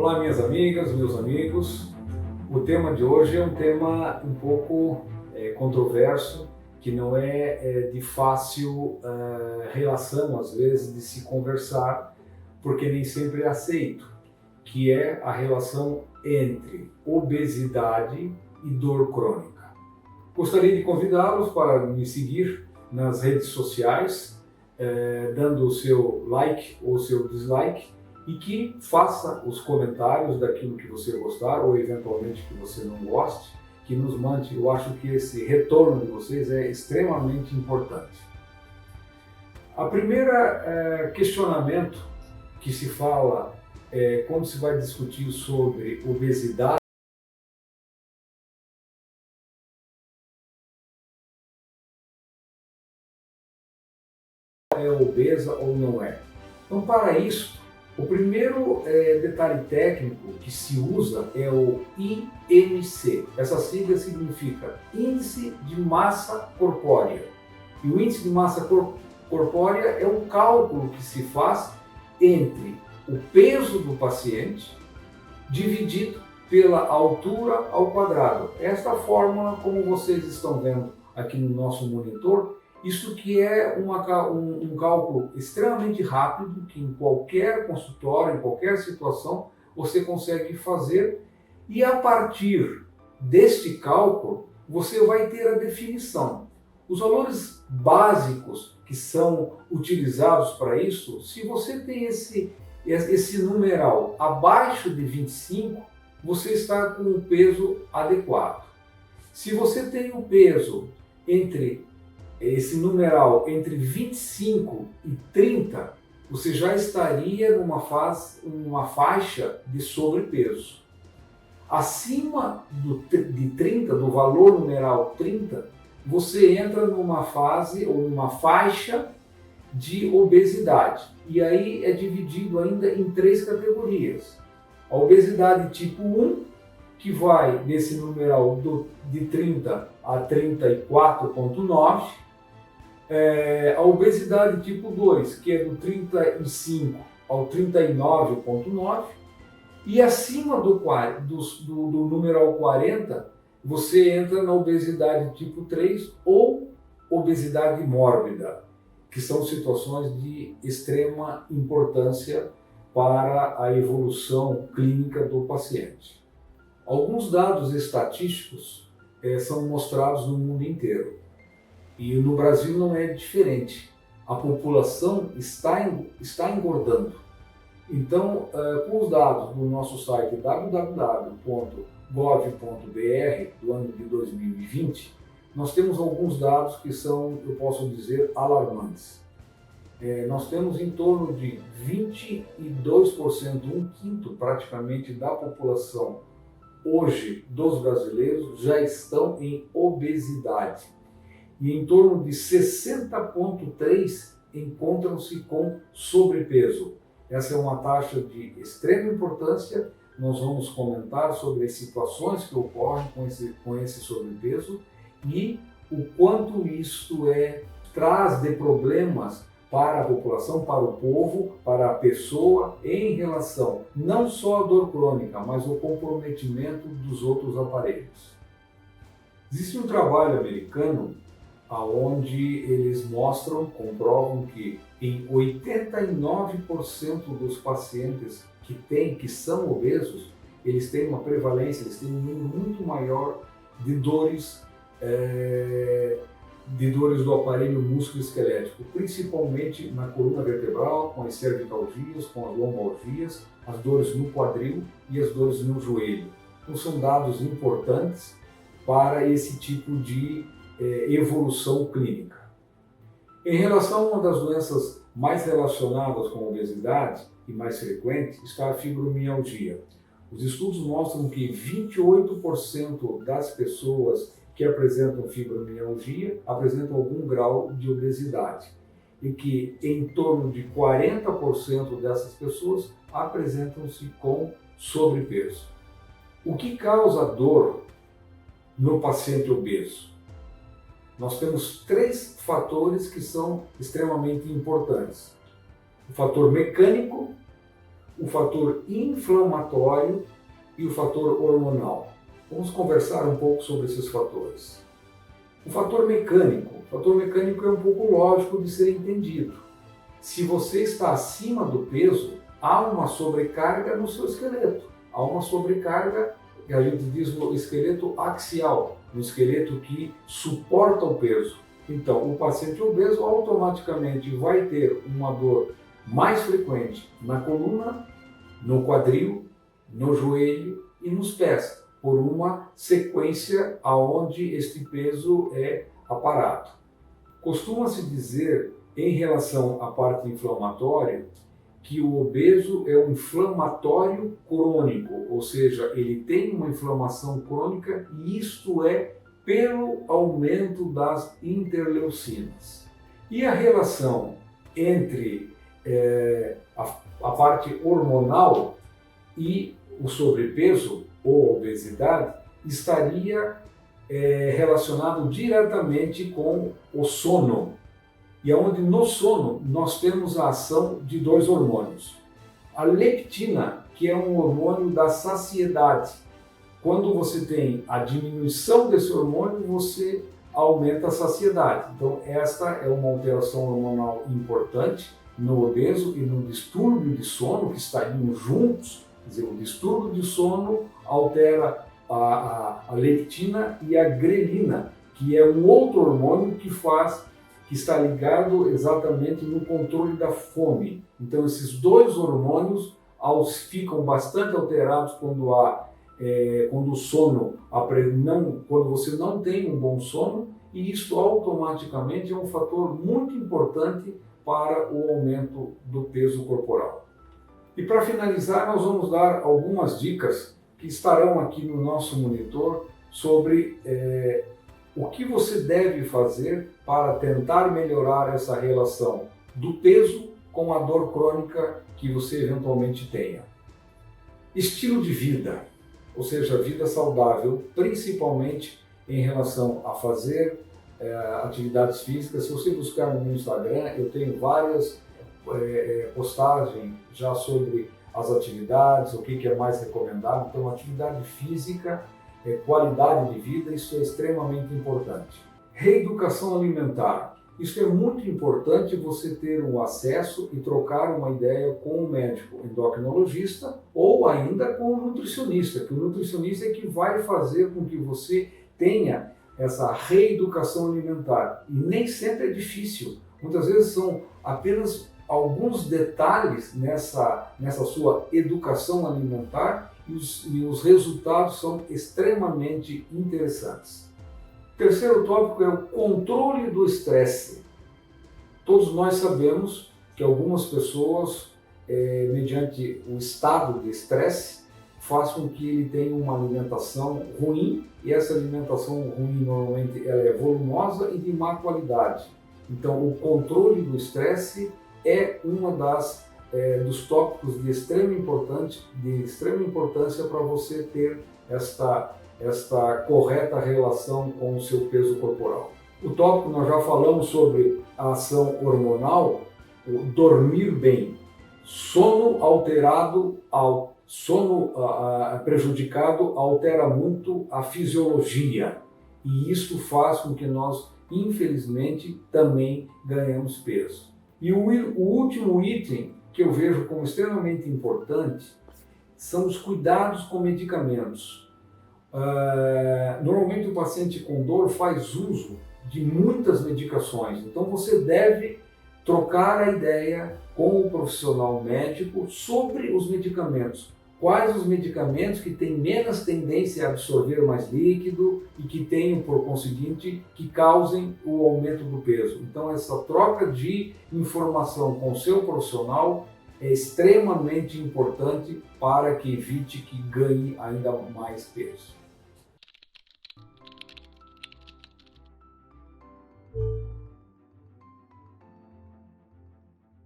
Olá, minhas amigas, meus amigos. O tema de hoje é um tema um pouco controverso, que não é de fácil relação, às vezes, de se conversar, porque nem sempre é aceito, que é a relação entre obesidade e dor crônica. Gostaria de convidá-los para me seguir nas redes sociais, dando o seu like ou seu dislike, e que faça os comentários daquilo que você gostar ou eventualmente que você não goste, que nos mande. Eu acho que esse retorno de vocês é extremamente importante. A primeira questionamento que se fala quando se vai discutir sobre obesidade é obesa ou não é. Então, para isso, o primeiro detalhe técnico que se usa é o IMC. Essa sigla significa Índice de Massa Corpórea. E o Índice de Massa Corpórea é um cálculo que se faz entre o peso do paciente dividido pela altura ao quadrado. Esta fórmula, como vocês estão vendo aqui no nosso monitor, isso que é um cálculo extremamente rápido, que em qualquer consultório, em qualquer situação, você consegue fazer, e a partir deste cálculo, você vai ter a definição. Os valores básicos que são utilizados para isso, se você tem esse numeral abaixo de 25, você está com o peso adequado. Se você tem o peso esse numeral entre 25 e 30, você já estaria numa faixa de sobrepeso. Acima de 30, do valor numeral 30, você entra numa fase ou numa faixa de obesidade. E aí é dividido ainda em 3 categorias. A obesidade tipo 1, que vai nesse numeral de 30 a 34,9, a obesidade tipo 2, que é do 35 ao 39,9, e acima do numeral 40, você entra na obesidade tipo 3 ou obesidade mórbida, que são situações de extrema importância para a evolução clínica do paciente. Alguns dados estatísticos são mostrados no mundo inteiro. E no Brasil não é diferente. A população está engordando. Então, com os dados do nosso site www.gov.br do ano de 2020, nós temos alguns dados que são, eu posso dizer, alarmantes. Nós temos em torno de 22%, um quinto praticamente da população hoje dos brasileiros já estão em obesidade. E em torno de 60,3% encontram-se com sobrepeso. Essa é uma taxa de extrema importância. Nós vamos comentar sobre as situações que ocorrem com esse sobrepeso e o quanto isto traz de problemas para a população, para o povo, para a pessoa, em relação não só à dor crônica, mas ao comprometimento dos outros aparelhos. Existe um trabalho americano onde eles comprovam que em 89% dos pacientes que são obesos, eles têm uma prevalência, eles têm um número muito maior de dores do aparelho músculo-esquelético, principalmente na coluna vertebral, com as cervicalgias, com as lombalgias, as dores no quadril e as dores no joelho. Então são dados importantes para esse tipo de evolução clínica. Em relação a uma das doenças mais relacionadas com a obesidade e mais frequente está a fibromialgia. Os estudos mostram que 28% das pessoas que apresentam fibromialgia apresentam algum grau de obesidade e que em torno de 40% dessas pessoas apresentam-se com sobrepeso. O que causa dor no paciente obeso? Nós temos 3 fatores que são extremamente importantes. O fator mecânico, o fator inflamatório e o fator hormonal. Vamos conversar um pouco sobre esses fatores. O fator mecânico. O fator mecânico é um pouco lógico de ser entendido. Se você está acima do peso, há uma sobrecarga no seu esqueleto. Há uma sobrecarga, que a gente diz no esqueleto axial, no esqueleto que suporta o peso. Então, o paciente obeso automaticamente vai ter uma dor mais frequente na coluna, no quadril, no joelho e nos pés, por uma sequência aonde este peso é aparado. Costuma-se dizer, em relação à parte inflamatória, que o obeso é um inflamatório crônico, ou seja, ele tem uma inflamação crônica e isto é pelo aumento das interleucinas. E a relação entre a parte hormonal e o sobrepeso ou obesidade estaria relacionado diretamente com o sono. E onde no sono nós temos a ação de dois hormônios. A leptina, que é um hormônio da saciedade. Quando você tem a diminuição desse hormônio, você aumenta a saciedade. Então esta é uma alteração hormonal importante no obeso e no distúrbio de sono, que estariam juntos. Quer dizer, o distúrbio de sono altera a leptina e a grelina, que é um outro hormônio que está ligado exatamente no controle da fome. Então esses dois hormônios ficam bastante alterados quando o sono, quando você não tem um bom sono, e isso automaticamente é um fator muito importante para o aumento do peso corporal. E para finalizar, nós vamos dar algumas dicas que estarão aqui no nosso monitor sobre o que você deve fazer para tentar melhorar essa relação do peso com a dor crônica que você eventualmente tenha. Estilo de vida, ou seja, vida saudável, principalmente em relação a fazer atividades físicas. Se você buscar no meu Instagram, eu tenho várias postagens já sobre as atividades, o que é mais recomendado. Então, atividade física, qualidade de vida, isso é extremamente importante. Reeducação alimentar. Isso é muito importante, você ter um acesso e trocar uma ideia com o médico endocrinologista ou ainda com o nutricionista, que o nutricionista é que vai fazer com que você tenha essa reeducação alimentar. E nem sempre é difícil. Muitas vezes são apenas alguns detalhes nessa sua educação alimentar e os resultados são extremamente interessantes. Terceiro tópico é o controle do estresse. Todos nós sabemos que algumas pessoas, mediante o estado de estresse, faz com que ele tenha uma alimentação ruim, e essa alimentação ruim normalmente ela é volumosa e de má qualidade. Então o controle do estresse é uma dos tópicos de extrema importância para você ter esta correta relação com o seu peso corporal. O tópico nós já falamos sobre a ação hormonal, o dormir bem, sono alterado, sono prejudicado altera muito a fisiologia, e isso faz com que nós, infelizmente, também ganhemos peso. E o último item que eu vejo como extremamente importante são os cuidados com medicamentos. Normalmente o paciente com dor faz uso de muitas medicações, então você deve trocar a ideia com o profissional médico sobre os medicamentos. Quais os medicamentos que têm menos tendência a absorver mais líquido e que tenham, por conseguinte, que causem o aumento do peso. Então essa troca de informação com o seu profissional é extremamente importante para que evite que ganhe ainda mais peso.